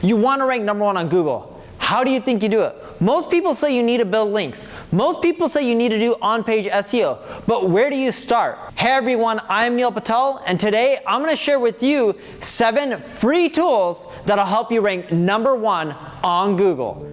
You want to rank #1 on Google. How do you think you do it? Most people say you need to build links. Most people say you need to do on-page SEO. But where do you start? Hey everyone, I'm Neil Patel, and today I'm going to share with you 7 free tools that'll help you rank #1 on Google.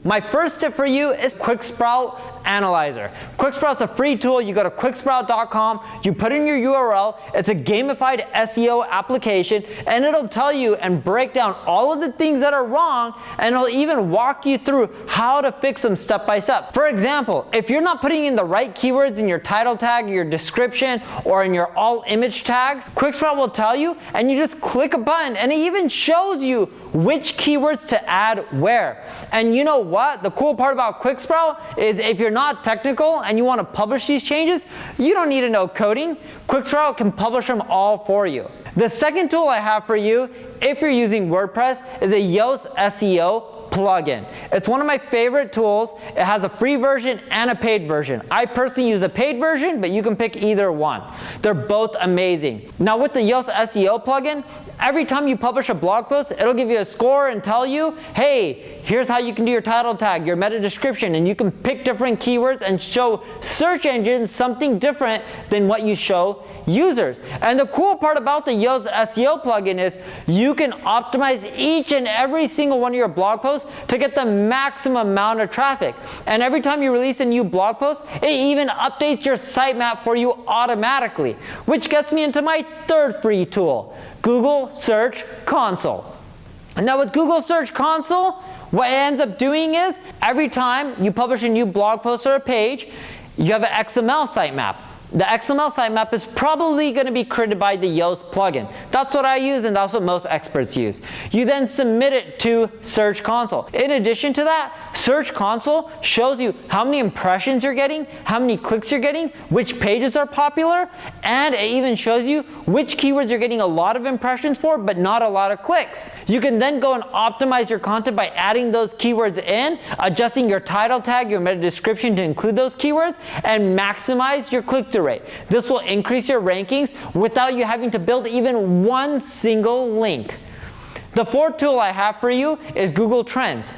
My first tip for you is QuickSprout Analyzer. QuickSprout's a free tool. You go to quicksprout.com, you put in your URL, it's a gamified SEO application, and it'll tell you and break down all of the things that are wrong, and it'll even walk you through how to fix them step by step. For example, if you're not putting in the right keywords in your title tag, your description, or in your all image tags, QuickSprout will tell you, and you just click a button, and it even shows you which keywords to add where. And you know what? The cool part about QuickSprout is if you're not technical and you want to publish these changes, you don't need to know coding. QuickSprout can publish them all for you. The second tool I have for you, if you're using WordPress, is a Yoast SEO plugin. It's one of my favorite tools. It has a free version and a paid version. I personally use a paid version, but you can pick either one. They're both amazing. Now with the Yoast SEO plugin, every time you publish a blog post, it'll give you a score and tell you, hey, here's how you can do your title tag, your meta description, and you can pick different keywords and show search engines something different than what you show users. And the cool part about the Yoast SEO plugin is you can optimize each and every single one of your blog posts to get the maximum amount of traffic. And every time you release a new blog post, it even updates your sitemap for you automatically, which gets me into my third free tool, Google Search Console. And now with Google Search Console, what it ends up doing is every time you publish a new blog post or a page, you have an XML sitemap. The XML sitemap is probably going to be created by the Yoast plugin. That's what I use, and that's what most experts use. You then submit it to Search Console. In addition to that, Search Console shows you how many impressions you're getting, how many clicks you're getting, which pages are popular, and it even shows you which keywords you're getting a lot of impressions for, but not a lot of clicks. You can then go and optimize your content by adding those keywords in, adjusting your title tag, your meta description to include those keywords, and maximize your click-through rate. This will increase your rankings without you having to build even one single link. The fourth tool I have for you is Google Trends.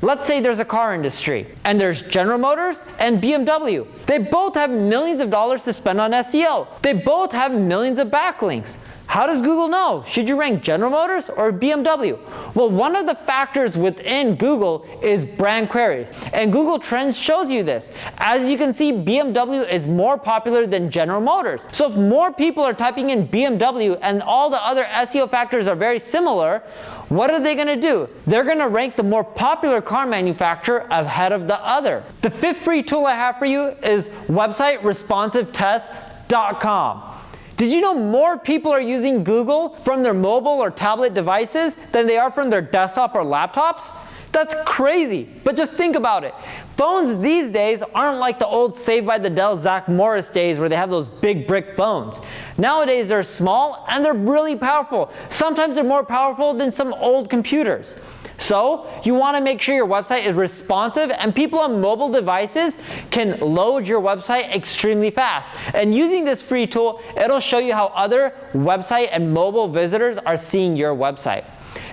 Let's say there's a car industry, and there's General Motors and BMW. They both have millions of dollars to spend on SEO. They both have millions of backlinks. How does Google know? Should you rank General Motors or BMW? Well, one of the factors within Google is brand queries, and Google Trends shows you this. As you can see, BMW is more popular than General Motors. So if more people are typing in BMW and all the other SEO factors are very similar, what are they going to do? They're going to rank the more popular car manufacturer ahead of the other. The fifth free tool I have for you is website responsiveness.com. Did you know more people are using Google from their mobile or tablet devices than they are from their desktop or laptops? That's crazy, but just think about it. Phones these days aren't like the old Saved by the Bell Zach Morris days where they have those big brick phones. Nowadays they're small and they're really powerful. Sometimes they're more powerful than some old computers. So you want to make sure your website is responsive and people on mobile devices can load your website extremely fast. And using this free tool, it'll show you how other website and mobile visitors are seeing your website.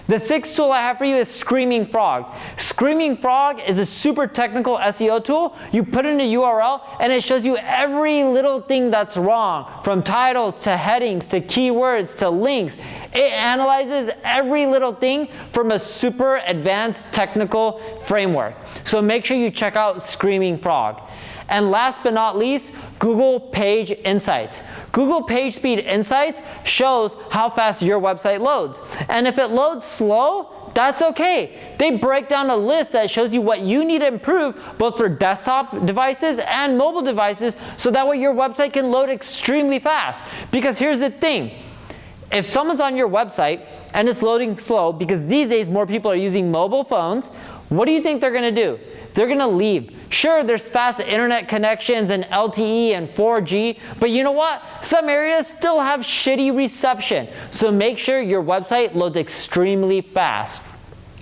The sixth tool I have for you is Screaming Frog. Screaming Frog is a super technical SEO tool. You put in a URL and it shows you every little thing that's wrong, from titles to headings to keywords to links. It analyzes every little thing from a super advanced technical framework. So make sure you check out Screaming Frog. And last but not least, Google Page Insights. Google PageSpeed Insights shows how fast your website loads. And if it loads slow, that's okay. They break down a list that shows you what you need to improve both for desktop devices and mobile devices so that way your website can load extremely fast. Because here's the thing. If someone's on your website and it's loading slow, because these days more people are using mobile phones, what do you think they're going to do? They're going to leave. Sure, there's fast internet connections and LTE and 4G, but you know what? Some areas still have shitty reception. So make sure your website loads extremely fast.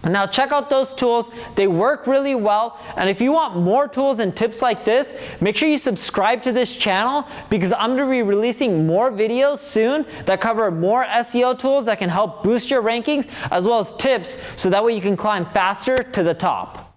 Now check out those tools. They work really well. And if you want more tools and tips like this, make sure you subscribe to this channel, because I'm going to be releasing more videos soon that cover more SEO tools that can help boost your rankings, as well as tips so that way you can climb faster to the top.